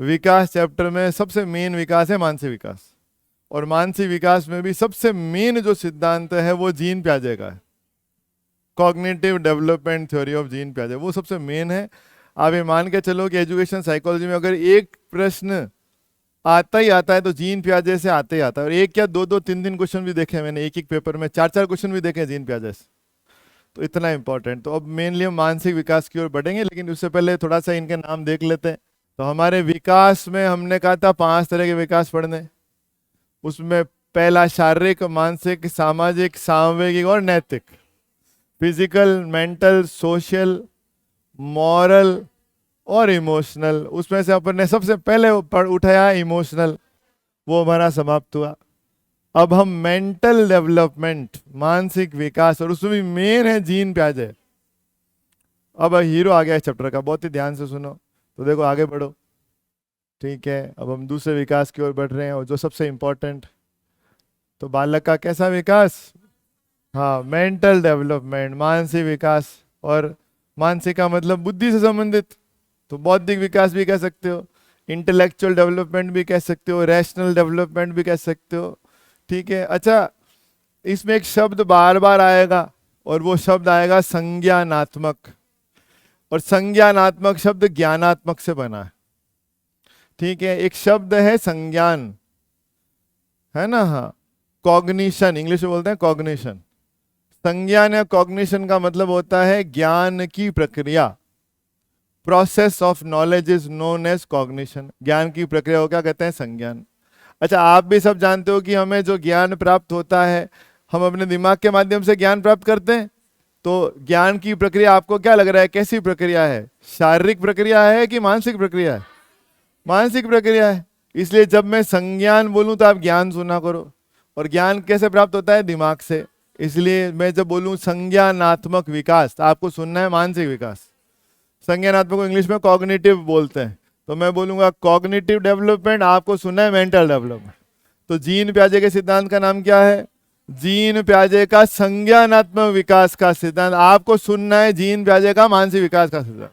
विकास chapter में सबसे main विकास है मानसिक विकास, और मानसिक विकास में भी सबसे मेन जो सिद्धांत है वो जीन प्याजे का है, cognitive development theory of Jean प्याजे, वो सबसे मेन है। आप ये मान के चलो कि एजुकेशन साइकोलॉजी में अगर एक प्रश्न आता ही आता है तो जीन प्याजे से आते ही आता है, और एक क्या दो दो तीन तीन क्वेश्चन भी देखे मैंने, एक एक पेपर में चार चार क्वेश्चन भी देखे जीन प्याजे से, तो इतना इंपॉर्टेंट। तो अब मेनली हम मानसिक विकास की ओर बढ़ेंगे, लेकिन उससे पहले थोड़ा सा इनके नाम देख लेते हैं। तो हमारे विकास में हमने कहा था 5 तरह के विकास पढ़ने, उसमें पहला शारीरिक, मानसिक, सामाजिक, सामूहिक और नैतिक। फिजिकल, मेंटल, सोशल, मॉरल और इमोशनल। उसमें से अपन ने सबसे पहले उठाया इमोशनल, वो हमारा समाप्त हुआ। अब हम मेंटल डेवलपमेंट, मानसिक विकास, और उसमें भी मेन है जीन प्याजे। अब हीरो आ गया इस चैप्टर का, बहुत ही ध्यान से सुनो। तो देखो आगे बढ़ो, ठीक है। अब हम दूसरे विकास की ओर बढ़ रहे हैं, और जो सबसे इंपॉर्टेंट, तो बालक का कैसा विकास? हाँ, मेंटल डेवलपमेंट, मानसिक विकास। और मानसिक का मतलब बुद्धि से संबंधित, तो बौद्धिक विकास भी कह सकते हो, इंटेलेक्चुअल डेवलपमेंट भी कह सकते हो, रैशनल डेवलपमेंट भी कह सकते हो, ठीक है। अच्छा, इसमें एक शब्द बार बार आएगा, और वो शब्द आएगा संज्ञानात्मक, और संज्ञानात्मक शब्द ज्ञानात्मक से बना है, ठीक है। एक शब्द है संज्ञान, है ना, हाँ, कॉग्निशन, इंग्लिश में बोलते हैं कॉग्निशन। संज्ञान या कॉग्निशन का मतलब होता है ज्ञान की प्रक्रिया। Process of knowledge is known as cognition. ज्ञान की प्रक्रिया को क्या कहते हैं? संज्ञान। अच्छा, आप भी सब जानते हो कि हमें जो ज्ञान प्राप्त होता है, हम अपने दिमाग के माध्यम से ज्ञान प्राप्त करते हैं। तो ज्ञान की प्रक्रिया आपको क्या लग रहा है, कैसी प्रक्रिया है? शारीरिक प्रक्रिया है कि मानसिक प्रक्रिया है? मानसिक प्रक्रिया है। इसलिए जब मैं संज्ञान बोलूं तो आप ज्ञान सुना करो। और ज्ञान कैसे प्राप्त होता है? दिमाग से। इसलिए मैं जब बोलूं संज्ञानात्मक विकास, तो आपको सुनना है मानसिक विकास। संज्ञानात्मक को इंग्लिश में कॉग्निटिव बोलते हैं, तो मैं बोलूंगा कॉग्निटिव डेवलपमेंट, आपको सुनना है मेंटल डेवलपमेंट। तो जीन प्याजे के सिद्धांत का नाम क्या है? जीन प्याजे का संज्ञानात्मक विकास का सिद्धांत। आपको सुनना है जीन प्याजे का मानसिक विकास का सिद्धांत।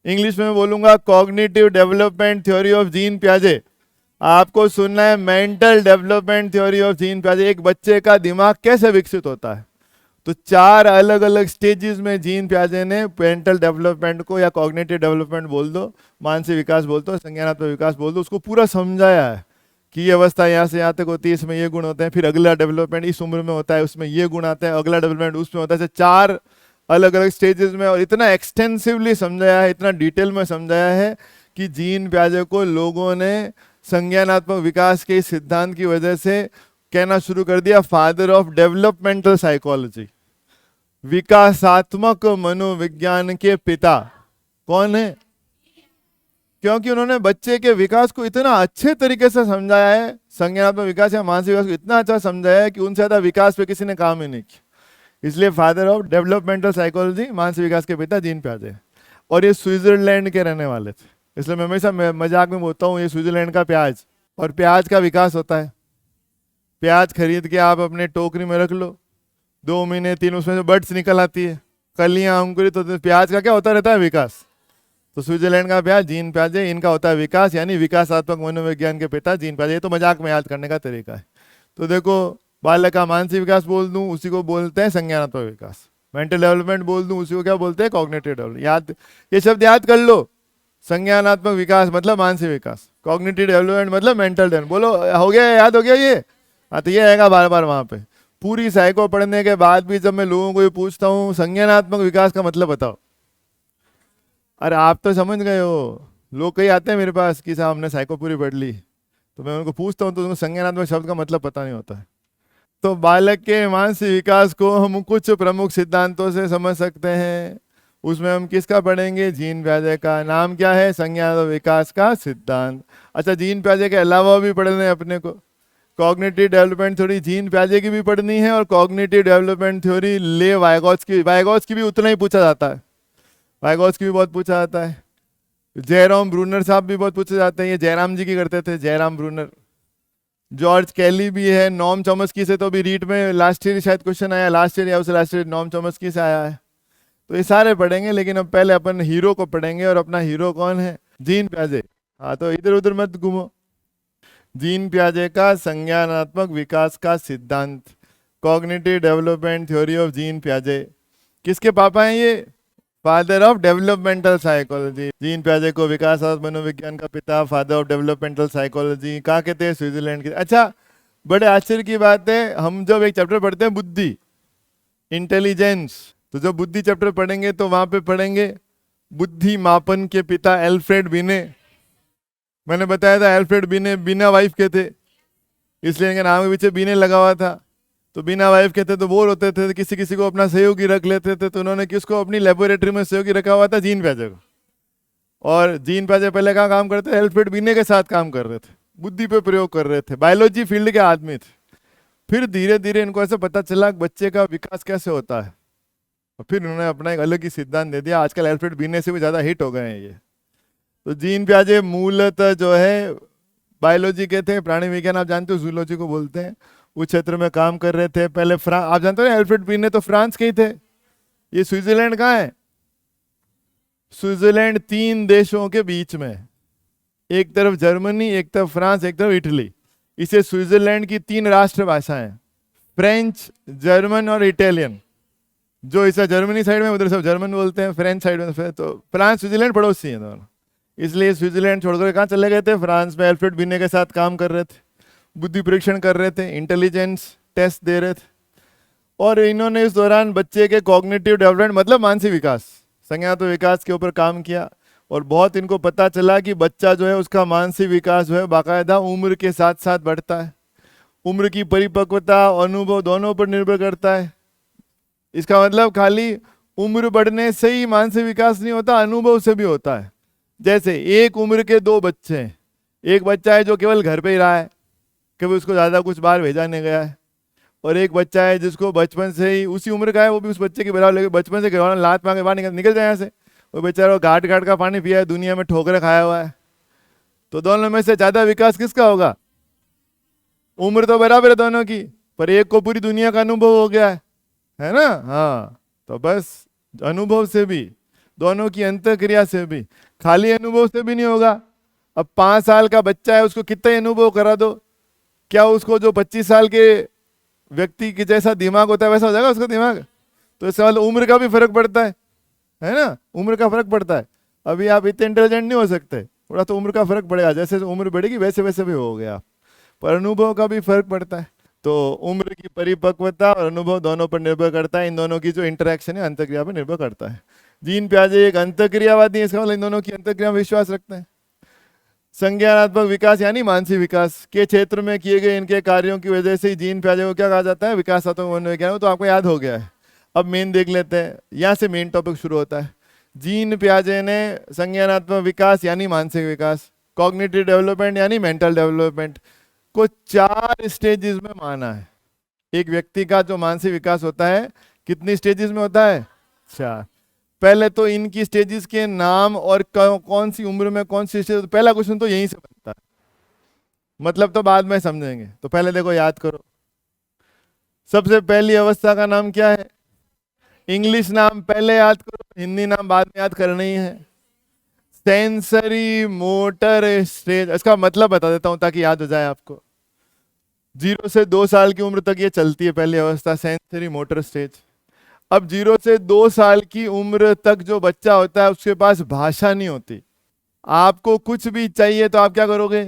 इंग्लिश में मैं बोलूंगा cognitive development theory of Jean प्याजे, आपको सुनना है mental development theory of Jean प्याजे। एक बच्चे का दिमाग कैसे विकसित होता है, तो 4 अलग अलग स्टेजेस में जीन प्याजे ने मेंटल डेवलपमेंट को, या कॉग्निटिव डेवलपमेंट बोल दो, मानसिक विकास बोल दो, संज्ञानात्मक विकास बोल दो, उसको पूरा समझाया है कि ये अवस्था यहाँ से यहाँ तक होती है, इसमें ये गुण होते हैं, फिर अगला डेवलपमेंट इस उम्र में होता है, उसमें ये गुण आते हैं, अगला डेवलपमेंट उसमें होता है। 4 अलग अलग स्टेजेस में, और इतना एक्सटेंसिवली समझाया है, इतना डिटेल में समझाया है कि जीन प्याजे को लोगों ने संज्ञानात्मक विकास के सिद्धांत की वजह से कहना शुरू कर दिया फादर ऑफ डेवलपमेंटल साइकोलॉजी, विकासात्मक मनोविज्ञान के पिता। कौन है? क्योंकि उन्होंने बच्चे के विकास को इतना अच्छे तरीके से समझाया है, संज्ञानात्मक विकास या मानसिक विकास को इतना अच्छा समझाया है कि उनसे ज्यादा विकास पे किसी ने काम ही नहीं किया। इसलिए फादर ऑफ डेवलपमेंटल साइकोलॉजी, मानसिक विकास के पिता जीन प्याजे। और ये स्विट्जरलैंड के रहने वाले थे, इसलिए मैं हमेशा मजाक में बोलता हूँ ये स्विट्जरलैंड का प्याज। और प्याज का विकास होता है, प्याज खरीद के आप अपने टोकरी में रख लो, 2 महीने 3, उसमें जो बर्ड्स निकल आती है, कलियां अंकुरित, तो प्याज का क्या होता रहता है? विकास। तो स्विट्जरलैंड का प्याज जीन प्याजे, इनका होता है विकास, यानी विकासात्मक मनोविज्ञान के पिता जीन प्याजे। ये तो मजाक में याद करने का तरीका है। तो देखो, बालक का मानसिक विकास बोल दूं, उसी को बोलते हैं संज्ञानात्मक विकास। मेंटल डेवलपमेंट बोल दूं, उसी को क्या बोलते हैं? Cognitive development. याद, ये शब्द याद कर लो। संज्ञानात्मक विकास मतलब मानसिक विकास, कॉग्निटिव डेवलपमेंट मतलब मेंटल डेवलपमेंट। बोलो, हो गया? याद हो गया ये? हाँ, तो ये आएगा बार बार वहां पे। पूरी साइको पढ़ने के बाद भी जब मैं लोगों को ये पूछता हूँ संज्ञानात्मक विकास का मतलब बताओ, अरे आप तो समझ गए हो। लोग कई आते हैं मेरे पास कि साहब हमने साइको पूरी पढ़ ली, तो मैं उनको पूछता हूँ तो उनको संज्ञानात्मक शब्द का मतलब पता नहीं होता है। तो बालक के मानसिक विकास को हम कुछ प्रमुख सिद्धांतों से समझ सकते हैं। उसमें हम किसका पढ़ेंगे? जीन प्याजे का। नाम क्या है? संज्ञानात्मक विकास का सिद्धांत। अच्छा, जीन प्याजे के अलावा भी पढ़ना है अपने को। कॉग्निटिव डेवलपमेंट थ्योरी जीन प्याजे की भी पढ़नी है, और कॉग्निटिव डेवलपमेंट थ्योरी ले वाइगॉट्स्की भी उतना ही पूछा जाता है। वाइगॉट्स्की भी बहुत पूछा जाता है। जयराम ब्रूनर साहब भी बहुत पूछे जाते हैं, ये जयराम जी की करते थे, जयराम ब्रूनर। जॉर्ज कैली भी है। नॉम चॉम्स्की से तो अभी रीट में लास्ट ईयर शायद क्वेश्चन आया, लास्ट ईयर या उससे लास्ट ईयर नॉम चॉम्स्की से आया है। तो ये सारे पढ़ेंगे, लेकिन अब पहले अपन हीरो को पढ़ेंगे, और अपना हीरो कौन है? जीन प्याजे। हाँ, तो इधर उधर मत घूमो। जीन पियाजे का संज्ञानात्मक विकास का सिद्धांत, cognitive development theory of Jean पियाजे। किसके पापा हैं ये? Father of developmental psychology. Jean पियाजे को विकास और मनोविज्ञान का पिता, फादर ऑफ डेवलपमेंटल साइकोलॉजी। कहाँ के थे? स्विट्जरलैंड के। अच्छा, बड़े आश्चर्य की बात है, हम जब एक चैप्टर पढ़ते हैं बुद्धि, इंटेलिजेंस, तो जब बुद्धि चैप्टर पढ़ेंगे तो वहां पे पढ़ेंगे बुद्धि मापन के पिता एल्फ्रेड बिने। मैंने बताया था एल्फ्रेड बिने बिना वाइफ के थे, इसलिए इनके नाम के पीछे बिने लगा हुआ था। तो बिना वाइफ के थे तो बोर होते थे, तो किसी किसी को अपना सहयोगी रख लेते थे। तो उन्होंने किसको अपनी लेबोरेटरी में सहयोगी रखा हुआ था? जीन पियाजे को। और जीन पियाजे पहले कहाँ काम करते थे? एल्फ्रेड बिने के साथ काम कर रहे थे, बुद्धि पे प्रयोग कर रहे थे, बायोलॉजी फील्ड के आदमी थे। फिर धीरे धीरे इनको ऐसे पता चला कि बच्चे का विकास कैसे होता है, और फिर उन्होंने अपना एक अलग ही सिद्धांत दे दिया। आजकल एल्फ्रेड बिने से भी ज़्यादा हिट हो गए हैं ये। तो जीन पियाजे मूलतः जो है बायोलॉजी के थे, प्राणी विज्ञान आप जानते हो जूलॉजी को बोलते हैं, उस क्षेत्र में काम कर रहे थे। पहले आप जानते हो ना, एल्फ्रेड बिने तो फ्रांस के ही थे। ये स्विट्जरलैंड कहाँ है? स्विट्जरलैंड 3 देशों के बीच में, एक तरफ जर्मनी, एक तरफ फ्रांस, एक तरफ इटली। इसे स्विट्जरलैंड की 3 राष्ट्रभाषाएं, फ्रेंच, जर्मन और इटालियन। जो इसे जर्मनी साइड में उधर सब जर्मन बोलते हैं, फ्रेंच साइड में तो फ्रांस स्विट्जरलैंड पड़ोसी है दोनों। इसलिए स्विट्जरलैंड छोड़कर कहाँ चले गए थे? फ्रांस में एल्फ्रेड बिने के साथ काम कर रहे थे, बुद्धि परीक्षण कर रहे थे, इंटेलिजेंस टेस्ट दे रहे थे। और इन्होंने इस दौरान बच्चे के कॉग्निटिव डेवलपमेंट मतलब मानसिक विकास, संज्ञानात्मक विकास के ऊपर काम किया। और बहुत इनको पता चला कि बच्चा जो है उसका मानसिक विकास जो है बाकायदा उम्र के साथ साथ बढ़ता है। उम्र की परिपक्वता, अनुभव दोनों पर निर्भर करता है। इसका मतलब खाली उम्र बढ़ने से ही मानसिक विकास नहीं होता, अनुभव से भी होता है। जैसे एक उम्र के 2 बच्चे हैं, एक बच्चा है जो केवल घर पे ही रहा है, कभी उसको ज़्यादा कुछ बाहर भेजा नहीं गया है, और एक बच्चा है जिसको बचपन से ही उसी उम्र का है, वो भी उस बच्चे के बराबर, लेकिन बचपन से घरवालों ने लात मार के बाहर निकल जाए यहाँ से, वो बेचारा घाट घाट का पानी पिया है, दुनिया में ठोकरे खाया हुआ है। तो दोनों में से ज़्यादा विकास किसका होगा? उम्र तो बराबर है दोनों की, पर एक को पूरी दुनिया का अनुभव हो गया है ना। हाँ, तो बस अनुभव से भी, दोनों की अंतःक्रिया से भी, खाली अनुभव से भी नहीं होगा। अब 5 साल का बच्चा है, उसको कितना ही अनुभव करा दो, क्या उसको जो 25 साल के व्यक्ति के जैसा दिमाग होता है वैसा हो जाएगा उसका दिमाग? तो इसका मतलब उम्र का भी फर्क पड़ता है ना, उम्र का फर्क पड़ता है। अभी आप इतने इंटेलिजेंट नहीं हो सकते, थोड़ा तो उम्र का फर्क पड़ेगा, जैसे उम्र बढ़ेगी वैसे वैसे भी हो गया, पर अनुभव का भी फर्क पड़ता है। तो उम्र की परिपक्वता और अनुभव दोनों पर निर्भर करता है, इन दोनों की जो इंटरेक्शन है अंतःक्रिया पर निर्भर करता है। जीन पियाजे एक अंतःक्रियावादी है, इसका मतलब इन दोनों की अंतःक्रिया में विश्वास रखते हैं। संज्ञानात्मक विकास यानी मानसिक विकास के क्षेत्र में किए गए इनके कार्यों की वजह से जीन पियाजे को क्या कहा जाता है? विकासात्मक मनोविज्ञान। तो आपको याद हो गया है। अब मेन देख लेते हैं, यहाँ से मेन टॉपिक शुरू होता है। जीन पियाजे ने संज्ञानात्मक विकास यानी मानसिक विकास, कॉग्निटिव डेवलपमेंट यानी मेंटल डेवलपमेंट को 4 स्टेजेस में माना है। एक व्यक्ति का जो मानसिक विकास होता है कितनी स्टेजेस में होता है? 4। पहले तो इनकी स्टेजेस के नाम और कौन सी उम्र में कौन सी स्टेज, पहला क्वेश्चन तो यहीं से बनता है, मतलब तो बाद में समझेंगे। तो पहले देखो, याद करो, सबसे पहली अवस्था का नाम क्या है? इंग्लिश नाम पहले याद करो, हिंदी नाम बाद में याद करना ही है। सेंसरी मोटर स्टेज, इसका मतलब बता देता हूं ताकि याद हो जाए आपको। 0 से 2 साल की उम्र तक ये चलती है पहली अवस्था, सेंसरी मोटर स्टेज। अब 0 से 2 साल की उम्र तक जो बच्चा होता है उसके पास भाषा नहीं होती। आपको कुछ भी चाहिए तो आप क्या करोगे?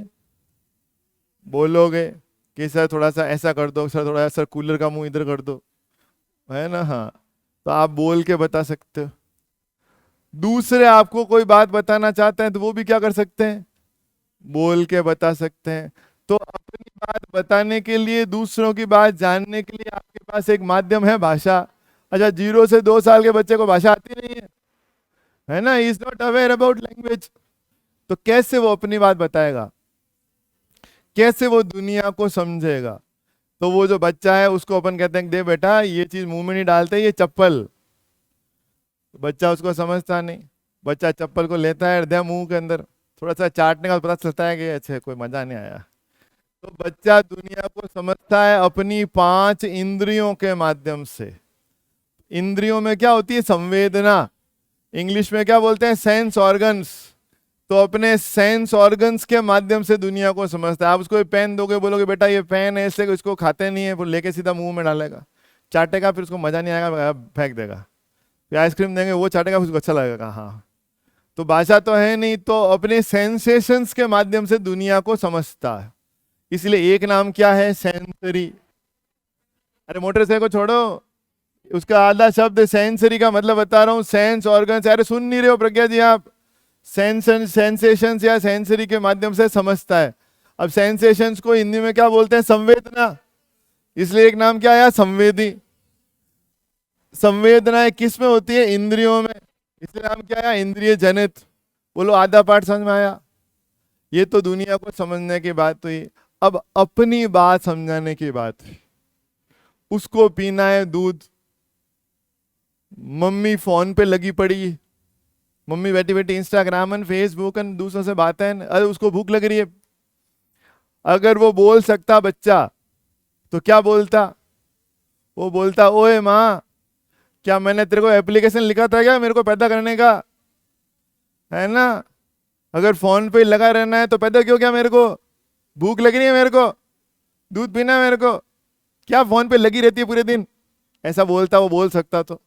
बोलोगे कि सर थोड़ा सा ऐसा कर दो, सर थोड़ा सा कूलर का मुंह इधर कर दो, है ना। हाँ, तो आप बोल के बता सकते हो। दूसरे आपको कोई बात बताना चाहते हैं तो वो भी क्या कर सकते हैं? बोल के बता सकते हैं। तो अपनी बात बताने के लिए, दूसरों की बात जानने के लिए आपके पास एक माध्यम है, भाषा। अच्छा, 0 से 2 साल के बच्चे को भाषा आती नहीं है ना, is not aware about language. तो कैसे वो अपनी बात बताएगा, कैसे वो दुनिया को समझेगा? तो वो जो बच्चा है उसको अपन कहते हैं दे बेटा ये चीज मुंह में नहीं डालते, ये चप्पल। बच्चा उसको समझता नहीं, बच्चा चप्पल को लेता है, दे मुंह के अंदर, थोड़ा सा चाटने का पता चलता है कि अच्छा कोई मजा नहीं आया। तो बच्चा दुनिया को समझता है अपनी 5 इंद्रियों के माध्यम से। इंद्रियों में क्या होती है? संवेदना, इंग्लिश में क्या बोलते हैं? Sense organs. तो अपने सेंस ऑर्गन्स के माध्यम से दुनिया को समझता है। आप उसको पेन दोगे, बोलोगे बेटा ये पेन है, इससे इसको खाते नहीं है, वो लेके सीधा मुंह में डालेगा, चाटेगा, फिर उसको मजा नहीं आएगा, फेंक देगा। फिर आइसक्रीम देंगे, वो चाटेगा, फिर उसको अच्छा लगेगा। हाँ, तो भाषा तो है नहीं, तो अपने सेंसेशंस के माध्यम से दुनिया को समझता है। इसलिए एक नाम क्या है? सेंसरी। अरे मोटरसाइकिल को छोड़ो, उसका आधा शब्द सेंसरी का मतलब बता रहा हूं, सेंस ऑर्गन्स। अरे सुन नहीं रहे हो प्रज्ञा जी आप? सेंसेशंस या सेंसरी के माध्यम से समझता है। अब सेंसेशंस को हिंदी में क्या बोलते हैं? संवेदना। इसलिए एक नाम क्या आया? संवेदी। संवेदनाएं किस में होती है? इंद्रियों में। इसलिए नाम क्या आया? इंद्रिय जनित। बोलो आधा पाठ समझ में आया? ये तो दुनिया को समझने की बात हुई। अब अपनी बात समझाने की बात हुई। उसको पीना है दूध, मम्मी फोन पे लगी पड़ी, मम्मी बैठी बैठी इंस्टाग्राम एंड फेसबुक एंड दूसरों से बातें, अरे उसको भूख लग रही है। अगर वो बोल सकता बच्चा तो क्या बोलता? वो बोलता, ओए माँ, क्या मैंने तेरे को एप्लीकेशन लिखा था क्या मेरे को पैदा करने का? है ना? अगर फोन पे लगा रहना है तो पैदा क्यों क्या मेरे को? भूख लग रही है मेरे को, दूध पीना है मेरे को, क्या फोन पे लगी रहती है पूरे दिन? ऐसा बोलता, वो बोल सकता तो,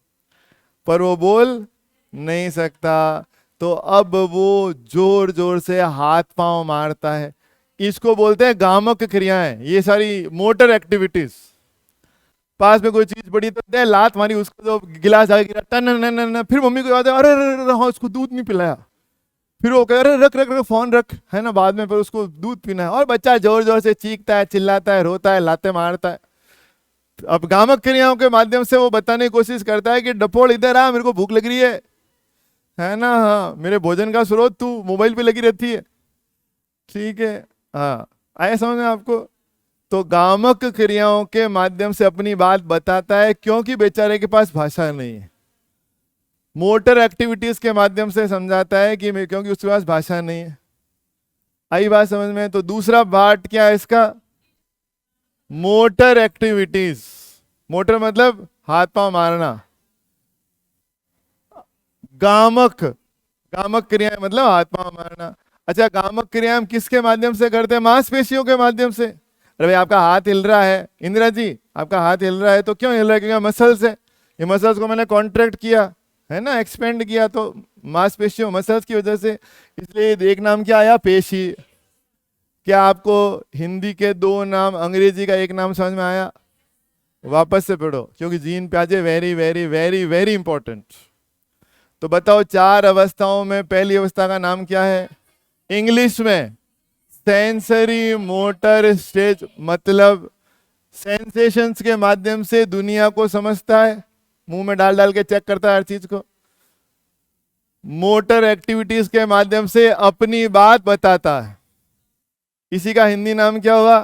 पर वो बोल नहीं सकता। तो अब वो जोर जोर से हाथ पांव मारता है। इसको बोलते हैं गामक क्रियाएं। ये सारी मोटर एक्टिविटीज। पास में कोई चीज पड़ी तो दे लात मारी, उसको तो गिलास आगे गिरा, टन न न न, फिर मम्मी को याद है, अरे अरे हाँ उसको दूध नहीं पिलाया, फिर वो कहे अरे रख रख रख फोन रख, है ना, बाद में फिर उसको दूध पीना है। और बच्चा जोर जोर से चीखता है, चिल्लाता है, रोता है, लाते मारता है। अब गामक क्रियाओं के माध्यम से वो बताने की कोशिश करता है कि डपोड़ इधर आ, मेरे को भूख लग रही है ना, हाँ मेरे भोजन का स्रोत तू मोबाइल पे लगी रहती है। ठीक है, हाँ आया समझ में आपको? तो गामक क्रियाओं के माध्यम से अपनी बात बताता है, क्योंकि बेचारे के पास भाषा नहीं है। मोटर एक्टिविटीज के माध्यम से समझाता है कि क्योंकि उसके पास भाषा नहीं है। आई बात समझ में? तो दूसरा पार्ट क्या है इसका? Motor activities. मोटर मतलब हाथ पांव मारना। गामक, गामक क्रियाएं मतलब हाथ पांव मारना। अच्छा, गामक क्रिया हम किसके माध्यम से करते हैं? मांसपेशियों के माध्यम से। अरे भाई आपका हाथ हिल रहा है, इंदिरा जी आपका हाथ हिल रहा है, तो क्यों हिल रहा है? क्योंकि मसल्स है, ये मसल्स को मैंने कॉन्ट्रैक्ट किया है ना, एक्सपेंड किया, तो मांसपेशियों मसल्स की वजह से। इसलिए एक नाम क्या आया? पेशी। क्या आपको हिंदी के दो नाम, अंग्रेजी का एक नाम समझ में आया? वापस से पढ़ो, क्योंकि जीन प्याजे very very very very important. तो बताओ, चार अवस्थाओं में पहली अवस्था का नाम क्या है? इंग्लिश में सेंसरी मोटर स्टेज, मतलब सेंसेशंस के माध्यम से दुनिया को समझता है, मुंह में डाल डाल के चेक करता है हर चीज को। मोटर एक्टिविटीज के माध्यम से अपनी बात बताता है। इसी का हिंदी नाम क्या हुआ?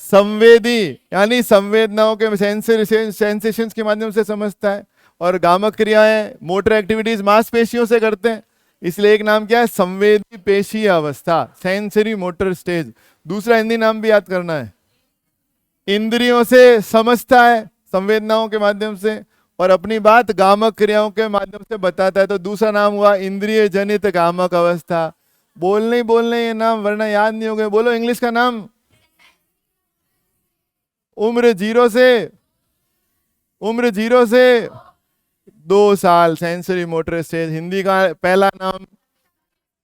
संवेदी, यानी संवेदनाओं के सेंसेशंस के माध्यम से समझता है। और गामक क्रियाएं, मोटर एक्टिविटीज मांसपेशियों से करते हैं, इसलिए एक नाम क्या है? संवेदी पेशी अवस्था, सेंसरी मोटर स्टेज। दूसरा हिंदी नाम भी याद करना है, इंद्रियों से समझता है संवेदनाओं के माध्यम से, और अपनी बात गामक क्रियाओं के माध्यम से बताता है। तो दूसरा नाम हुआ इंद्रिय जनित गामक अवस्था। बोलने ही बोलने ये नाम, वरना याद नहीं हो गए। बोलो इंग्लिश का नाम। उम्र 0 से 2 साल, सेंसरी मोटर स्टेज। हिंदी का पहला नाम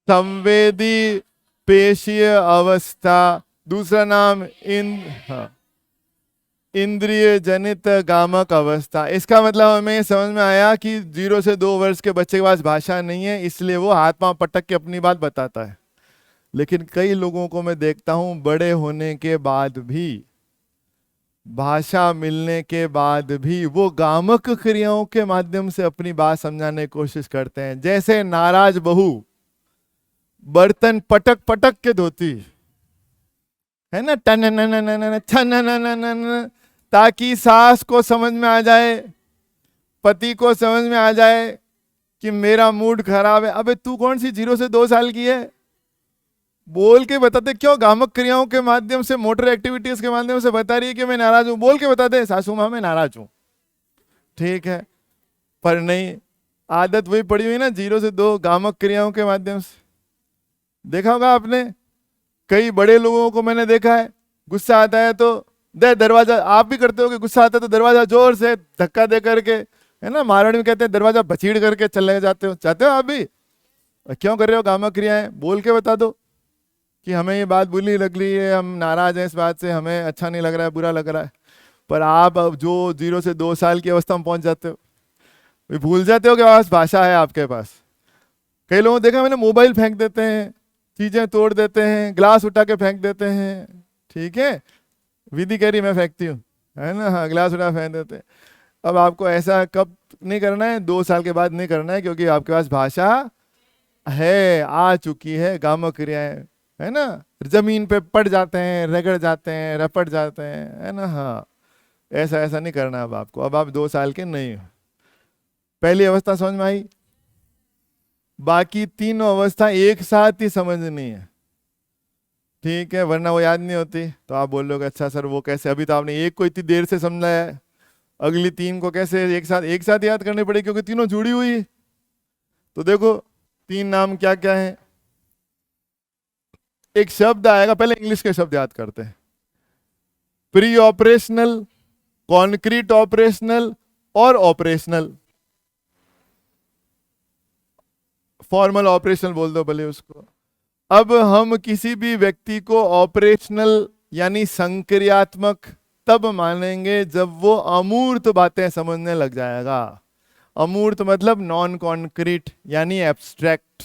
संवेदी पेशीय अवस्था, दूसरा नाम इंद्रिय जनित गामक अवस्था। इसका मतलब हमें समझ में आया कि 0 से 2 वर्ष के बच्चे के पास भाषा नहीं है, इसलिए वो हाथ पांव पटक के अपनी बात बताता है। लेकिन कई लोगों को मैं देखता हूं, बड़े होने के बाद भी, भाषा मिलने के बाद भी, वो गामक क्रियाओं के माध्यम से अपनी बात समझाने की कोशिश करते हैं। जैसे नाराज बहू बर्तन पटक पटक के धोती है ना, टन न न न न छन न न न न, ताकि सास को समझ में आ जाए, पति को समझ में आ जाए कि मेरा मूड खराब है। अबे तू कौन सी 0 से 2 साल की है? बोल के बताते। क्यों? गामक क्रियाओं के माध्यम से, मोटर एक्टिविटीज के माध्यम से बता रही है कि मैं नाराज हूं। बोल के बता दे, सासू मां मैं नाराज हूं, ठीक है। पर नहीं, आदत वही पड़ी हुई ना, 0 से 2 गामक क्रियाओं के माध्यम से। देखा होगा आपने, कई बड़े लोगों को मैंने देखा है, गुस्सा आता है तो दे दरवाजा, आप भी करते हो कि गुस्सा आता है तो दरवाजा जोर से धक्का दे करके, है ना, महाराणी में कहते हैं दरवाजा बचीड़ करके चले जाते हो, चाहते हो आप भी? और क्यों कर रहे हो कामक क्रियाएं? बोल के बता दो कि हमें ये बात बुरी लग रही है, हम नाराज हैं इस बात से, हमें अच्छा नहीं लग रहा है, बुरा लग रहा है। पर आप अब जो 0 से 2 साल की अवस्था में पहुंच जाते हो, ये भूल जाते हो कि पास भाषा है आपके पास। कई लोगों को देखा मैंने, मोबाइल फेंक देते हैं, चीजें तोड़ देते हैं, ग्लास उठा के फेंक देते हैं, ठीक है, विधि कह रही मैं फेंकती हूँ, है ना, हाँ, ग्लास उठा फेंक देते हैं। अब आपको ऐसा कब नहीं करना है? 2 साल के बाद नहीं करना है, क्योंकि आपके पास भाषा है, आ चुकी है, कामक क्रियाएं, है ना, जमीन पे पड़ जाते हैं, रगड़ जाते हैं, रपट जाते हैं, है ना, हाँ, ऐसा ऐसा नहीं करना अब आपको। अब आप 2 साल के नहीं हो। पहली अवस्था समझ में आई? बाकी तीनों अवस्था एक साथ ही समझनी है, ठीक है, वरना वो याद नहीं होती। तो आप बोल लोगे अच्छा सर वो कैसे, अभी तो आपने एक को इतनी देर से समझा है, अगली 3 को कैसे एक साथ याद करनी पड़ेगी, क्योंकि तीनों जुड़ी हुई। तो देखो 3 नाम क्या क्या है। एक शब्द आएगा, पहले इंग्लिश के शब्द याद करते हैं। प्री ऑपरेशनल, कॉन्क्रीट ऑपरेशनल और ऑपरेशनल। फॉर्मल ऑपरेशनल बोल दो भले उसको। अब हम किसी भी व्यक्ति को ऑपरेशनल यानी संक्रियात्मक तब मानेंगे जब वो अमूर्त बातें समझने लग जाएगा। अमूर्त मतलब नॉन कॉन्क्रीट यानी एब्स्ट्रैक्ट।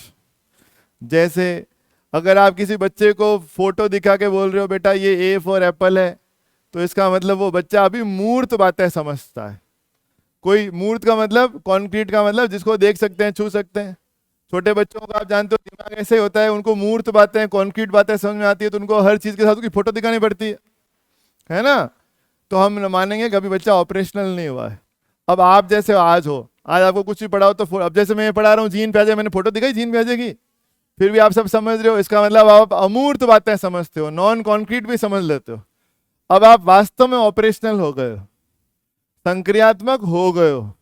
जैसे अगर आप किसी बच्चे को फोटो दिखा के बोल रहे हो बेटा ये ए फॉर एप्पल है, तो इसका मतलब वो बच्चा अभी मूर्त बातें समझता है। कोई मूर्त का मतलब, कॉन्क्रीट का मतलब जिसको देख सकते हैं, छू सकते हैं। छोटे बच्चों का आप जानते हो दिमाग ऐसे होता है, उनको मूर्त बातें, कॉन्क्रीट बातें समझ में आती है, तो उनको हर चीज के साथ उसकी फोटो दिखानी पड़ती है ना। तो हम मानेंगे कि अभी बच्चा ऑपरेशनल नहीं हुआ है। अब आप जैसे आज हो, आज आपको कुछ भी पढ़ाओ तो अब जैसे मैं पढ़ा रहा हूँ जीन प्याजे, मैंने फोटो दिखाई जीन प्याजे की, फिर भी आप सब समझ रहे हो, इसका मतलब आप अमूर्त बातें समझते हो, नॉन कॉन्क्रीट भी समझ लेते हो। अब आप वास्तव में ऑपरेशनल हो गए हो, संक्रियात्मक हो गए हो।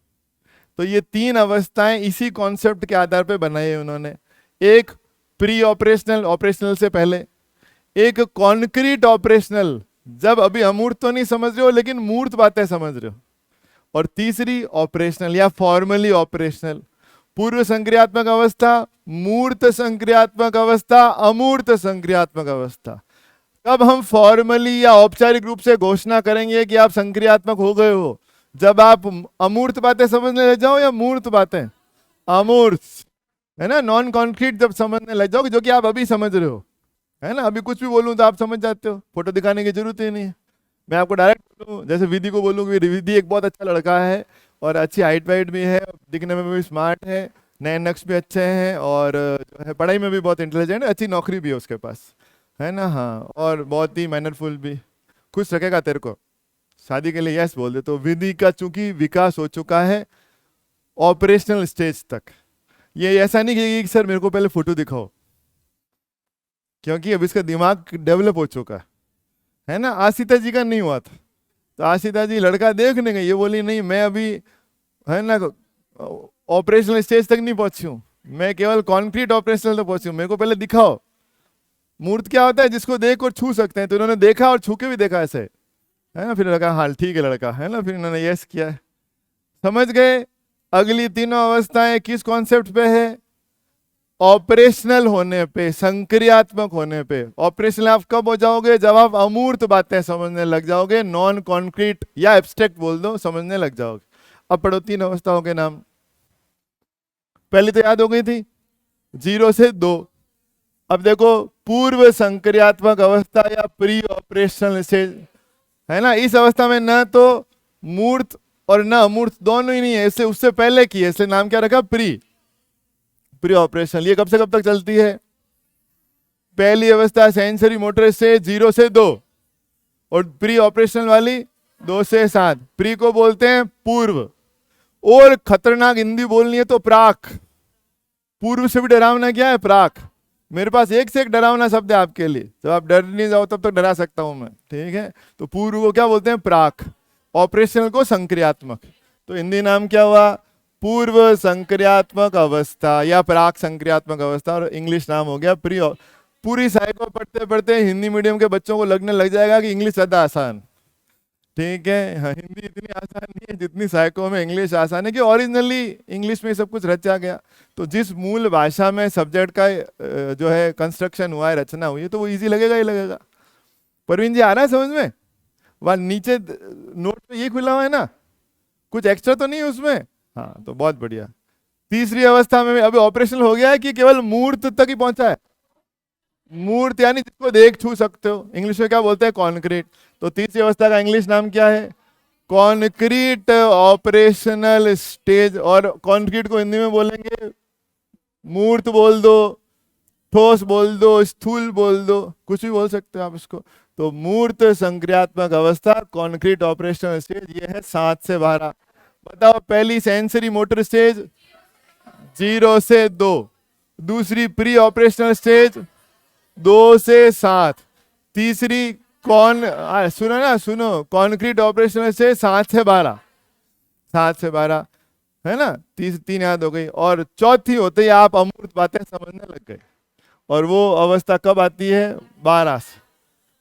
तो ये 3 अवस्थाएं इसी कॉन्सेप्ट के आधार पर बनाई है उन्होंने। एक प्री ऑपरेशनल, ऑपरेशनल से पहले। एक कॉन्क्रीट ऑपरेशनल, जब अभी अमूर्त तो नहीं समझ रहे हो लेकिन मूर्त बातें समझ रहे हो। और तीसरी ऑपरेशनल या फॉर्मली ऑपरेशनल। पूर्व संक्रियात्मक अवस्था, मूर्त संक्रियात्मक अवस्था, अमूर्त संक्रियात्मक अवस्था। तब हम फॉर्मली या औपचारिक रूप से घोषणा करेंगे कि आप संक्रियात्मक हो गए हो जब आप अमूर्त बातें समझने लग जाओ, या मूर्त बातें, अमूर्त, है ना, नॉन कॉन्क्रीट जब समझने लग जाओ, जो कि आप अभी समझ रहे हो, है ना। अभी कुछ भी बोलूं तो आप समझ जाते हो, फोटो दिखाने की जरूरत ही नहीं है। मैं आपको डायरेक्ट बोलूं, जैसे विधि को बोलूं कि विधि एक बहुत अच्छा लड़का है और अच्छी हाइट वाइट भी है, दिखने में भी स्मार्ट है, नए नक्श भी अच्छे हैं, और जो है पढ़ाई में भी बहुत इंटेलिजेंट है, अच्छी नौकरी भी है उसके पास, है ना, हाँ, और बहुत ही मैनरफुल भी, खुश रखेगा तेरे को, शादी के लिए यस बोल दे। तो विधि का चूंकि विकास हो चुका है ऑपरेशनल स्टेज तक, ये ऐसा नहीं कि सर मेरे को पहले फोटो दिखाओ, क्योंकि अब इसका दिमाग डेवलप हो चुका है ना। आशिता जी का नहीं हुआ था, तो आशिता जी लड़का देखने गई, ये बोली नहीं मैं अभी, है ना, ऑपरेशनल स्टेज तक नहीं पहुंची हूँ, मैं केवल कॉन्क्रीट ऑपरेशनल तक पहुंची हूँ, मेरे को पहले दिखाओ। मूर्त क्या होता है? जिसको देख और छू सकते हैं, तो इन्होंने देखा और छू के भी देखा ऐसे, है ना, फिर लगा हाँ ठीक है लड़का, है ना, फिर इन्होंने यस किया है। समझ गए? अगली तीनों अवस्थाएं किस कॉन्सेप्ट पे है? ऑपरेशनल होने पे, संक्रियात्मक होने पे। ऑपरेशनल आप कब हो जाओगे? जब आप अमूर्त बातें समझने लग जाओगे, नॉन कॉन्क्रीट या एब्स्ट्रैक्ट बोल दो, समझने लग जाओगे। अब पढ़ो 3 अवस्थाओं के नाम। पहली तो याद हो गई थी, 0 से 2। अब देखो पूर्व संक्रियात्मक अवस्था या प्री ऑपरेशनल स्टेज, है ना, इस अवस्था में न तो मूर्त और न अमूर्त दोनों ही नहीं है, इससे उससे पहले की है, इसलिए नाम क्या रखा? Pre operational. ये कब से कब तक चलती है? पहली अवस्था सेंसरी मोटर से 0 से 2, और प्री ऑपरेशनल वाली 2 से 7। प्री को बोलते हैं पूर्व, और खतरनाक हिंदी बोलनी है तो प्राक। पूर्व से भी डरावना क्या है? प्राक। मेरे पास एक से एक डरावना शब्द है आपके लिए, जब आप डर नहीं जाओ तब तक डरा सकता हूं मैं, ठीक है। तो पूर्व को क्या बोलते हैं? प्राक। ऑपरेशनल को संक्रियात्मक। तो हिंदी नाम क्या हुआ? पूर्व संक्रियात्मक अवस्था या प्राक संक्रियात्मक अवस्था, और इंग्लिश नाम हो गया प्री। पूरी साइको पढ़ते पढ़ते हिंदी मीडियम के बच्चों को लगने लग जाएगा कि इंग्लिश ज्यादा आसान, ठीक है। हाँ, हिंदी इतनी आसान नहीं है जितनी साइको में इंग्लिश आसान है, कि ओरिजिनली इंग्लिश में सब कुछ रचा गया। तो जिस मूल भाषा में सब्जेक्ट का जो है कंस्ट्रक्शन हुआ है, रचना हुई है, तो वो इजी लगेगा ही लगेगा। परवीन जी, आ रहा है समझ में? वहाँ नीचे नोट पे ये खुला हुआ है ना, कुछ एक्स्ट्रा तो नहीं है उसमें? हाँ, तो बहुत बढ़िया। तीसरी अवस्था में अभी ऑपरेशनल हो गया है कि केवल मूर्त तक ही पहुंचा है? मूर्त यानी जिसको देख छू सकते हो, इंग्लिश में क्या बोलते हैं? कॉन्क्रीट। तो तीसरी अवस्था का इंग्लिश नाम क्या है? Concrete operational stage. और कॉन्क्रीट को हिंदी में बोलेंगे, मूर्त बोल दो, ठोस बोल दो, स्थूल बोल दो, कुछ भी बोल सकते हो आप इसको। तो मूर्त संक्रियात्मक अवस्था, कॉन्क्रीट ऑपरेशनल स्टेज, ये है 7 से 12। बताओ, पहली सेंसरी मोटर स्टेज 0 से 2, दूसरी प्री ऑपरेशनल स्टेज 2 से 7, तीसरी सुनो ना, सुनो, कॉन्क्रीट ऑपरेशनल स्टेज 7 से 12, 7 से 12 है ना, 3 याद हो गई। और चौथी होते ही आप अमूर्त बातें समझने लग गए। और वो अवस्था कब आती है?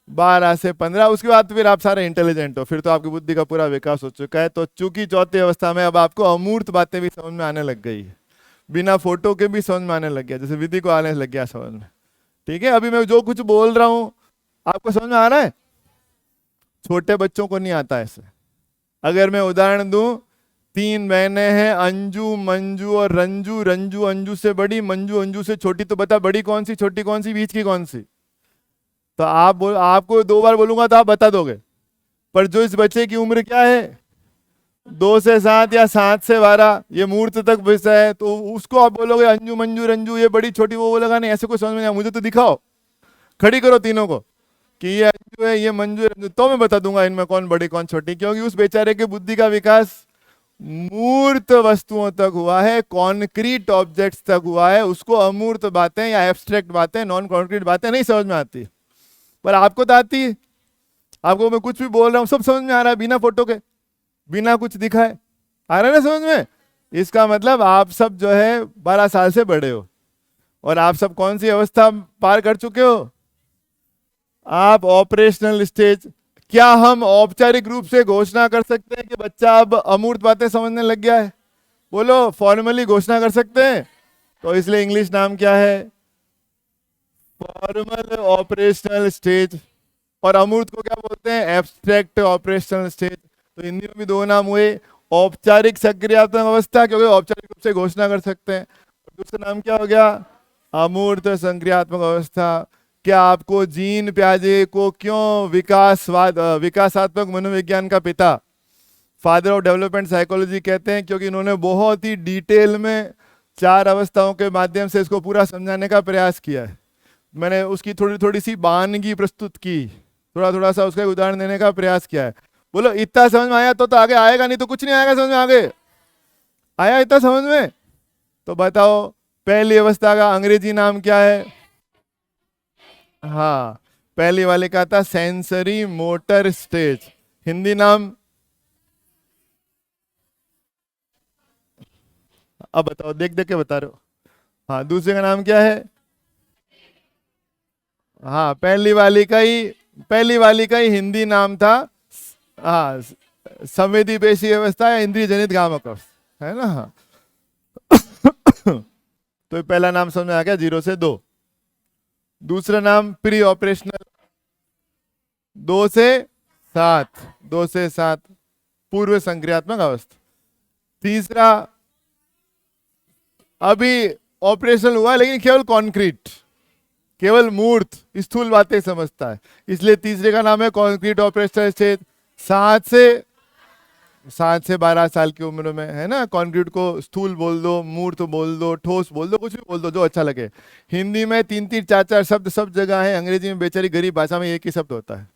12 से 15। उसके बाद तो फिर आप सारे इंटेलिजेंट हो, फिर तो आपकी बुद्धि का पूरा विकास हो चुका है। तो चूंकि चौथी अवस्था में अब आपको अमूर्त बातें भी समझ में आने लग गई है, बिना फोटो के भी समझ में आने लग गया, जैसे विधि को आने लग गया समझ में, ठीक है। अभी मैं जो कुछ बोल रहा हूं आपको समझ में आ रहा है? छोटे बच्चों को नहीं आता ऐसे। अगर मैं उदाहरण दूं, 3 बहनें हैं, अंजू, मंजू और रंजू। रंजू अंजू से बड़ी, मंजू अंजू से छोटी। तो बता, बड़ी कौन सी, छोटी कौन सी, बीच की कौन सी? तो आपको 2 बार बोलूंगा तो आप बता दोगे। पर जो इस बच्चे की उम्र क्या है, 2 से 7 या 7 से 12, ये मूर्त तक विषय है, तो उसको आप बोलोगे अंजू, मंजू, रंजू, ये बड़ी छोटी, वो बोलेगा नहीं, ऐसे कोई समझ में नहीं। मुझे तो दिखाओ, खड़ी करो तीनों को कि ये अंजू है, ये मंजू है, रंजू, तो मैं बता दूंगा इनमें कौन बड़ी कौन छोटी। क्योंकि उस बेचारे के बुद्धि का विकास मूर्त वस्तुओं तक हुआ है, कॉन्क्रीट ऑब्जेक्ट्स तक हुआ है। उसको अमूर्त बातें या एब्स्ट्रैक्ट बातें, नॉन कॉन्क्रीट बातें नहीं समझ में आती। पर आपको तो आती है। आपको मैं कुछ भी बोल रहा हूँ सब समझ में आ रहा है, बिना फोटो के, बिना कुछ दिखाए आ रहा है ना समझ में। इसका मतलब आप सब जो है 12 साल से बड़े हो। और आप सब कौन सी अवस्था पार कर चुके हो? आप ऑपरेशनल स्टेज। क्या हम औपचारिक रूप से घोषणा कर सकते हैं कि बच्चा अब अमूर्त बातें समझने लग गया है? बोलो, फॉर्मली घोषणा कर सकते हैं? तो इसलिए इंग्लिश नाम क्या है? Formal operational stage. और अमूर्त को क्या बोलते हैं? Abstract operational stage. तो हिंदी में भी 2 नाम हुए, औपचारिक सक्रियात्मक अवस्था, क्योंकि औपचारिक रूप से घोषणा कर सकते हैं। दूसरा नाम क्या हो गया? अमूर्त संक्रियात्मक अवस्था। क्या आपको जीन प्याजे को क्यों विकासात्मक मनोविज्ञान का पिता, फादर ऑफ डेवलपमेंट साइकोलॉजी कहते हैं? क्योंकि इन्होंने बहुत ही डिटेल में 4 अवस्थाओं के माध्यम से इसको पूरा समझाने का प्रयास किया है। मैंने उसकी थोड़ी थोड़ी सी बानगी प्रस्तुत की, थोड़ा थोड़ा सा उसका उदाहरण देने का प्रयास किया है। बोलो, इतना समझ में आया तो आगे आएगा, नहीं तो कुछ नहीं आएगा समझ में। आगे आया इतना समझ में? तो बताओ, पहली अवस्था का अंग्रेजी नाम क्या है? हाँ, पहली वाले का था सेंसरी मोटर स्टेज। हिंदी नाम? अब बताओ, देख देख के बता रहे हो। हाँ, दूसरे का नाम क्या है? हाँ, पहली वाली का ही हिंदी नाम था, हाँ, संवेदी पेशी अवस्था या इंद्रिय जनित गामक अवस्था, है ना। हाँ। तो पहला नाम समझ में आ गया, 0 से 2। दूसरा नाम प्री ऑपरेशनल, 2 से 7, पूर्व संक्रियात्मक अवस्था। तीसरा, अभी ऑपरेशनल हुआ लेकिन केवल कॉन्क्रीट, केवल मूर्त स्थूल बातें समझता है, इसलिए तीसरे का नाम है कॉन्क्रीट ऑपरेशनल स्टेज। 7 से 12 साल की उम्र में, है ना। कॉन्क्रीट को स्थूल बोल दो, मूर्त बोल दो, ठोस बोल दो, कुछ भी बोल दो जो अच्छा लगे। हिंदी में 3-3, 4-4 शब्द सब जगह है, अंग्रेजी में बेचारी गरीब भाषा में एक ही शब्द होता है।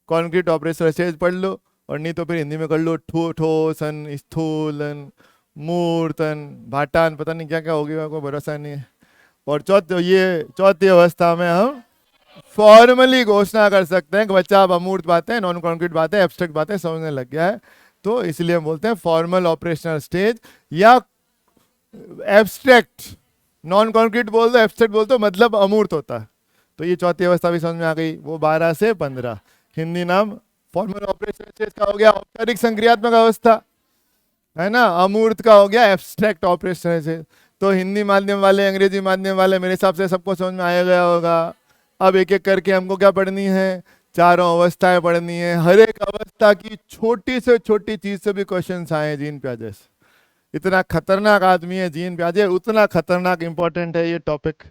कॉन्क्रीट ऑपरेशनल स्टेज पढ़ लो, और नहीं तो फिर हिंदी में कर लो ठोसन, स्थूलन, मूर्तन, भाटान, पता नहीं क्या क्या हो गया, कोई भरोसा नहीं है। और चौथी अवस्था में हम फॉर्मली घोषणा कर सकते हैं कि बच्चा अब अमूर्त बातें, नॉन कॉन्क्रीट बातें, एब्स्ट्रैक्ट बातें समझने लग गया है। तो इसलिए हम बोलते हैं फॉर्मल ऑपरेशनल स्टेज या एब्स्ट्रैक्ट, नॉन कॉन्क्रीट बोल दो, एब्स्ट्रैक्ट बोल दो, मतलब अमूर्त होता है। तो ये चौथी अवस्था भी समझ में आ गई। वो 12 से 15 हिंदी नाम फॉर्मल ऑपरेशन का हो गया औपचारिक संक्रियात्मक अवस्था, है ना। अमूर्त का हो गया एब्स्ट्रैक्ट ऑपरेशन से। तो हिंदी माध्यम वाले, अंग्रेजी माध्यम वाले, मेरे हिसाब से सबको समझ में आया गया होगा। अब एक एक करके हमको क्या पढ़नी है, चारों अवस्थाएं पढ़नी है। हर एक अवस्था की छोटी से छोटी चीज से भी क्वेश्चन आए जीन प्याजे से। इतना खतरनाक आदमी है जीन प्याजे, उतना खतरनाक इंपॉर्टेंट है ये टॉपिक।